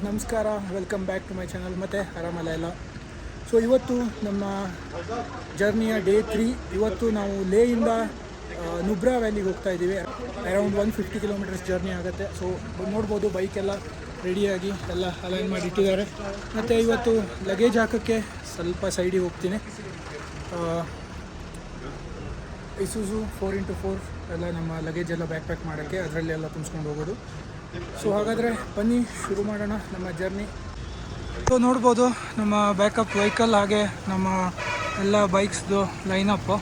ನಮಸ್ಕಾರ, welcome back to my channel. ಮತ್ತು ಆರಾಮಲ್ಲ ಎಲ್ಲ. ಸೊ ಇವತ್ತು ನಮ್ಮ ಜರ್ನಿಯ ಡೇ 3. ಇವತ್ತು ನಾವು ಲೇಯಿಂದ ನುಬ್ರಾ ವ್ಯಾಲಿಗೆ ಹೋಗ್ತಾ ಇದ್ದೀವಿ. ಅರೌಂಡ್ 150 ಕಿಲೋಮೀಟರ್ಸ್ ಜರ್ನಿ ಆಗುತ್ತೆ. ಸೊ ನೋಡ್ಬೋದು ಬೈಕೆಲ್ಲ ರೆಡಿಯಾಗಿ ಎಲ್ಲ ಅಲೈನ್ ಮಾಡಿ ಇಟ್ಟಿದ್ದಾರೆ. ಮತ್ತು ಇವತ್ತು ಲಗೇಜ್ ಹಾಕೋಕ್ಕೆ ಸ್ವಲ್ಪ ಸೈಡಿಗೆ ಹೋಗ್ತೀನಿ. ಇಸುಜು 4x4 ಎಲ್ಲ ನಮ್ಮ ಲಗೇಜ್ ಎಲ್ಲ ಬ್ಯಾಕ್ ಪ್ಯಾಕ್ ಮಾಡೋಕ್ಕೆ ಅದರಲ್ಲಿ ಎಲ್ಲ ತುಂಬಿಸ್ಕೊಂಡು ಹೋಗೋದು. ಸೊ ಹಾಗಾದರೆ ಬನ್ನಿ ಶುರು ಮಾಡೋಣ ನಮ್ಮ ಜರ್ನಿ. ಸೊ ನೋಡ್ಬೋದು ನಮ್ಮ ಬ್ಯಾಕಪ್ ವೆಹಿಕಲ್ ಹಾಗೆ ನಮ್ಮ ಎಲ್ಲ ಬೈಕ್ಸ್ದು ಲೈನಪ್ಪು.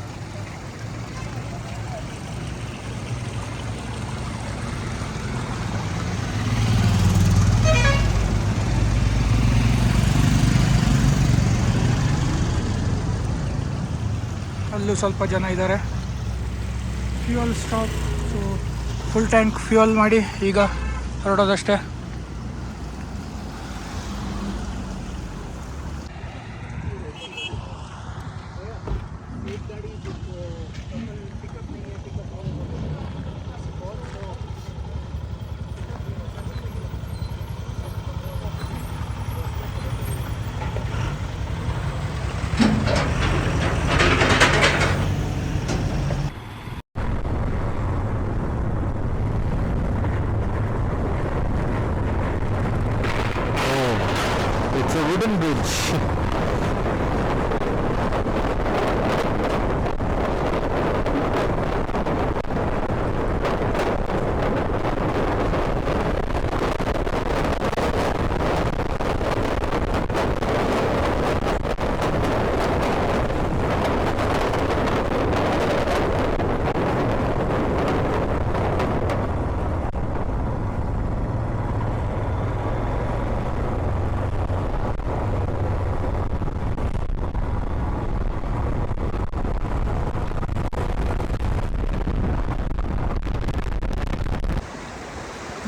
ಅಲ್ಲೂ ಸ್ವಲ್ಪ ಜನ ಇದ್ದಾರೆ. Fuel stop. So full tank fuel ಮಾಡಿ ಈಗ ಹೊರಡೋದಷ್ಟೇ. It's a wooden bridge.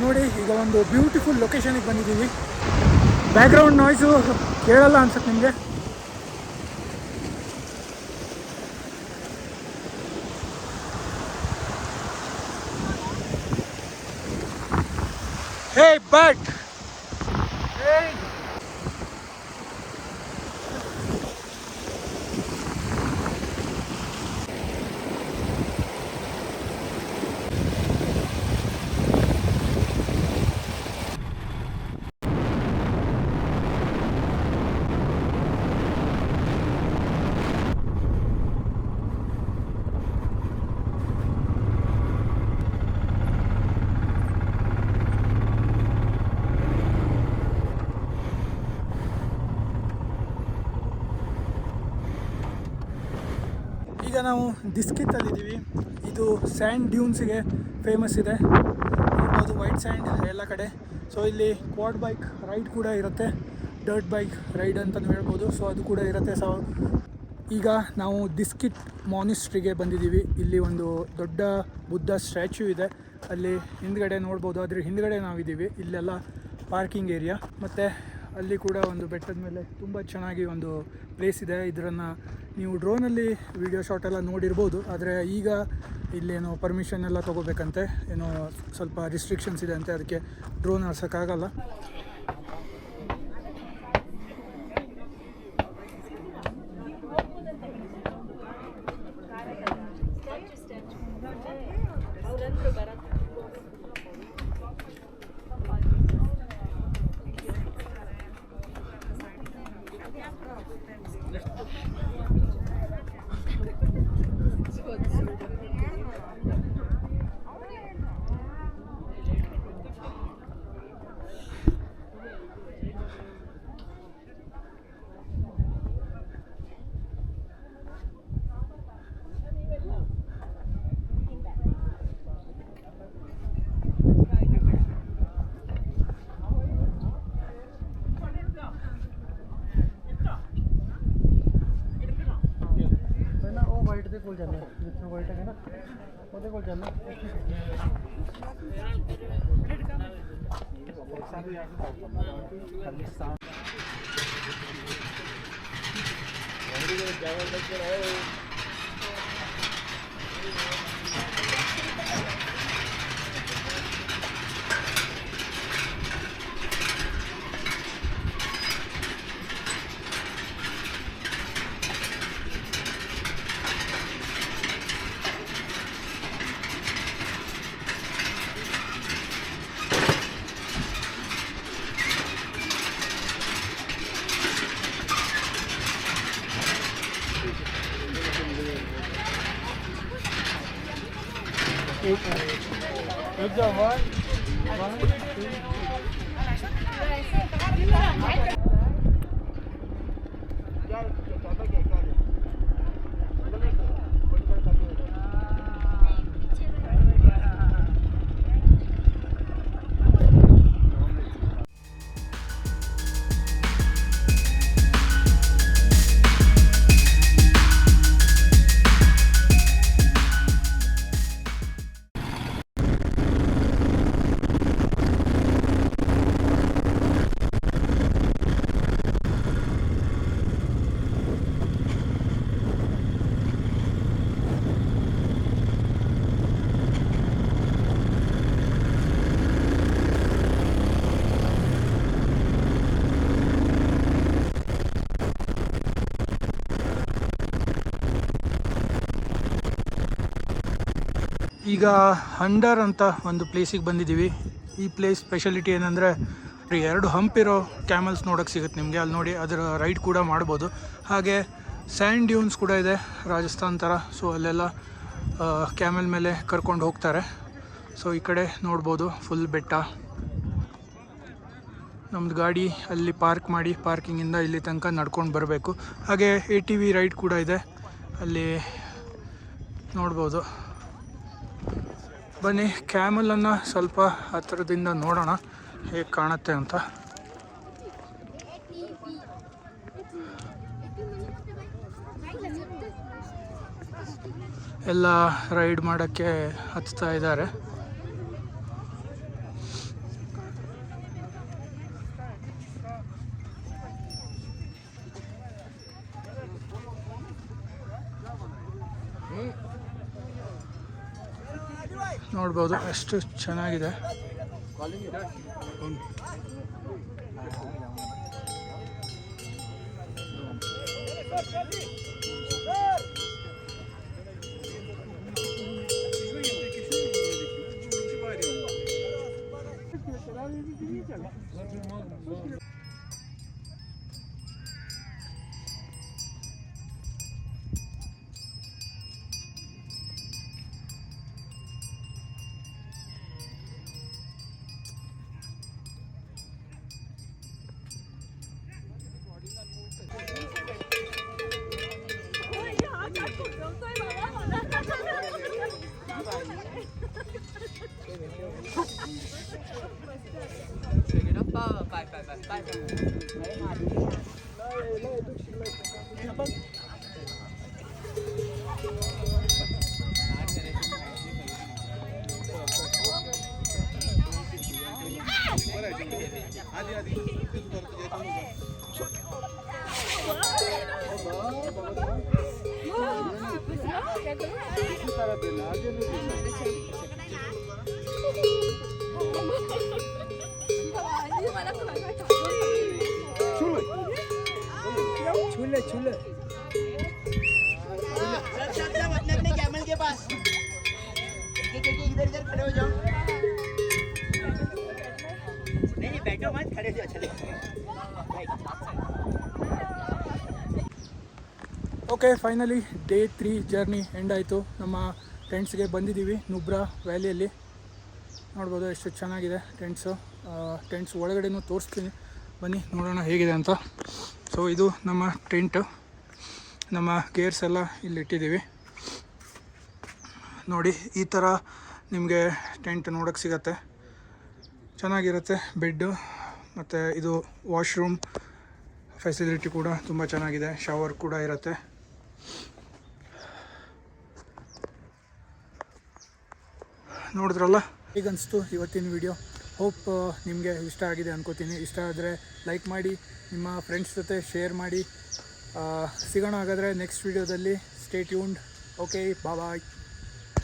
ನೋಡಿ, ಈಗ ಒಂದು ಬ್ಯೂಟಿಫುಲ್ ಲೊಕೇಶನಿಗೆ ಬಂದಿದ್ದೀವಿ. ಬ್ಯಾಕ್ಗ್ರೌಂಡ್ ನಾಯ್ಸು ಕೇಳಲ್ಲ ಅನ್ಸುತ್ತೆ ನಿಮಗೆ. ಹೇ ಬಟ್ ಈಗ ನಾವು ದಿಸ್ಕಿತ್ತಲ್ಲಿದ್ದೀವಿ. ಇದು ಸ್ಯಾಂಡ್ ಡ್ಯೂನ್ಸಿಗೆ ಫೇಮಸ್ ಇದೆ. ಅದು ವೈಟ್ ಸ್ಯಾಂಡ್ ಎಲ್ಲ ಕಡೆ. ಸೊ ಇಲ್ಲಿ ಕ್ವಾಡ್ ಬೈಕ್ ರೈಡ್ ಕೂಡ ಇರುತ್ತೆ, ಡರ್ಟ್ ಬೈಕ್ ರೈಡ್ ಅಂತಲೂ ಹೇಳ್ಬೋದು. ಸೊ ಅದು ಕೂಡ ಇರುತ್ತೆ. ಸೊ ಈಗ ನಾವು ದಿಸ್ಕಿತ್ ಮಾನಿಸ್ಟ್ರಿಗೆ ಬಂದಿದ್ದೀವಿ. ಇಲ್ಲಿ ಒಂದು ದೊಡ್ಡ ಬುದ್ಧ ಸ್ಟ್ಯಾಚ್ಯೂ ಇದೆ, ಅಲ್ಲಿ ಹಿಂದ್ಗಡೆ ನೋಡ್ಬೋದು. ಅದ್ರ ಹಿಂದ್ಗಡೆ ನಾವಿದ್ದೀವಿ. ಇಲ್ಲೆಲ್ಲ ಪಾರ್ಕಿಂಗ್ ಏರಿಯಾ. ಮತ್ತು ಅಲ್ಲಿ ಕೂಡ ಒಂದು ಬೆಟ್ಟದ ಮೇಲೆ ತುಂಬ ಚೆನ್ನಾಗಿ ಒಂದು ಪ್ಲೇಸ್ ಇದೆ. ಇದನ್ನು ನೀವು ಡ್ರೋನಲ್ಲಿ ವಿಡಿಯೋ ಶಾಟ್ ಎಲ್ಲ ನೋಡಿರ್ಬೋದು. ಆದರೆ ಈಗ ಇಲ್ಲೇನೋ ಪರ್ಮಿಷನ್ ಎಲ್ಲ ತೊಗೋಬೇಕಂತೆ, ಏನೋ ಸ್ವಲ್ಪ ರಿಸ್ಟ್ರಿಕ್ಷನ್ಸ್ ಇದೆ ಅಂತೆ, ಅದಕ್ಕೆ ಡ್ರೋನ್ ಆಡ್ಸೋಕ್ಕಾಗಲ್ಲ. ਕੋਲ ਜਾਣਾ, ਜਿੱਥੇ ਵਾਈਟ ਹੈ ਨਾ ਉਹਦੇ ਕੋਲ ਜਾਣਾ। ಈಗ ಹಂಡರ್ ಅಂತ ಒಂದು ಪ್ಲೇಸಿಗೆ ಬಂದಿದ್ದೀವಿ. ಈ ಪ್ಲೇಸ್ ಸ್ಪೆಷಾಲಿಟಿ ಏನಂದರೆ 2 ಹಂಪ್ ಇರೋ ಕ್ಯಾಮಲ್ಸ್ ನೋಡೋಕ್ಕೆ ಸಿಗುತ್ತೆ ನಿಮಗೆ. ಅಲ್ಲಿ ನೋಡಿ, ಅದರ ರೈಡ್ ಕೂಡ ಮಾಡ್ಬೋದು. ಹಾಗೆ ಸ್ಯಾಂಡ್ ಡ್ಯೂನ್ಸ್ ಕೂಡ ಇದೆ ರಾಜಸ್ಥಾನ್ ಥರ. ಸೊ ಅಲ್ಲೆಲ್ಲ ಕ್ಯಾಮಲ್ ಮೇಲೆ ಕರ್ಕೊಂಡು ಹೋಗ್ತಾರೆ. ಸೊ ಈ ಕಡೆ ನೋಡ್ಬೋದು ಫುಲ್ ಬೆಟ್ಟ. ನಮ್ಮದು ಗಾಡಿ ಅಲ್ಲಿ ಪಾರ್ಕ್ ಮಾಡಿ ಪಾರ್ಕಿಂಗಿಂದ ಇಲ್ಲಿ ತನಕ ನಡ್ಕೊಂಡು ಬರಬೇಕು. ಹಾಗೆ ATV ರೈಡ್ ಕೂಡ ಇದೆ ಅಲ್ಲಿ ನೋಡ್ಬೋದು. ಬನ್ನಿ ಕ್ಯಾಮಲನ್ನು ಸ್ವಲ್ಪ ಹತ್ತಿರದಿಂದ ನೋಡೋಣ ಹೇಗೆ ಕಾಣುತ್ತೆ ಅಂತ. ಎಲ್ಲ ರೈಡ್ ಮಾಡೋಕ್ಕೆ ಹತ್ತಾ ಇದ್ದಾರೆ. ನೋಡ್ಬೋದು ಎಷ್ಟು ಚೆನ್ನಾಗಿದೆ. झूले अपने कैमल के पास इधर खड़े हो जाओ. नहीं बैठो मत, खड़े हो चलो. Okay, finally day 3 journey end ಆಯಿತು. ನಮ್ಮ ಟೆಂಟ್ಸ್ಗೆ ಬಂದಿದ್ದೀವಿ ನುಬ್ರಾ ವ್ಯಾಲಿಯಲ್ಲಿ. ನೋಡ್ಬೋದು ಎಷ್ಟು ಚೆನ್ನಾಗಿದೆ ಟೆಂಟ್ಸ್ ಒಳಗಡೆನೂ ತೋರಿಸ್ತೀನಿ, ಬನ್ನಿ ನೋಡೋಣ ಹೇಗಿದೆ ಅಂತ. ಸೊ ಇದು ನಮ್ಮ ಟೆಂಟು, ನಮ್ಮ ಗೇರ್ಸ್ ಎಲ್ಲ ಇಲ್ಲಿ ಇಟ್ಟಿದ್ದೀವಿ ನೋಡಿ. ಈ ಥರ ನಿಮಗೆ ಟೆಂಟ್ ನೋಡೋಕ್ಕೆ ಸಿಗತ್ತೆ, ಚೆನ್ನಾಗಿರುತ್ತೆ. ಬೆಡ್ಡು ಮತ್ತು ಇದು ವಾಶ್ರೂಮ್ ಫೆಸಿಲಿಟಿ ಕೂಡ ತುಂಬ ಚೆನ್ನಾಗಿದೆ, ಶವರ್ ಕೂಡ ಇರುತ್ತೆ. ನೋಡಿದ್ರಲ್ಲ, ಹೇಗನ್ನಿಸ್ತು ಇವತ್ತಿನ ವಿಡಿಯೋ? ಹೋಪ್ ನಿಮಗೆ ಇಷ್ಟ ಆಗಿದೆ ಅನ್ಕೋತೀನಿ. ಇಷ್ಟ ಆದರೆ ಲೈಕ್ ಮಾಡಿ, ನಿಮ್ಮ ಫ್ರೆಂಡ್ಸ್ ಜೊತೆ ಶೇರ್ ಮಾಡಿ. ಸಿಗೋಣ ಹಾಗಾದರೆ ನೆಕ್ಸ್ಟ್ ವಿಡಿಯೋದಲ್ಲಿ. Stay tuned. ಓಕೆ, ಬಾಯ್.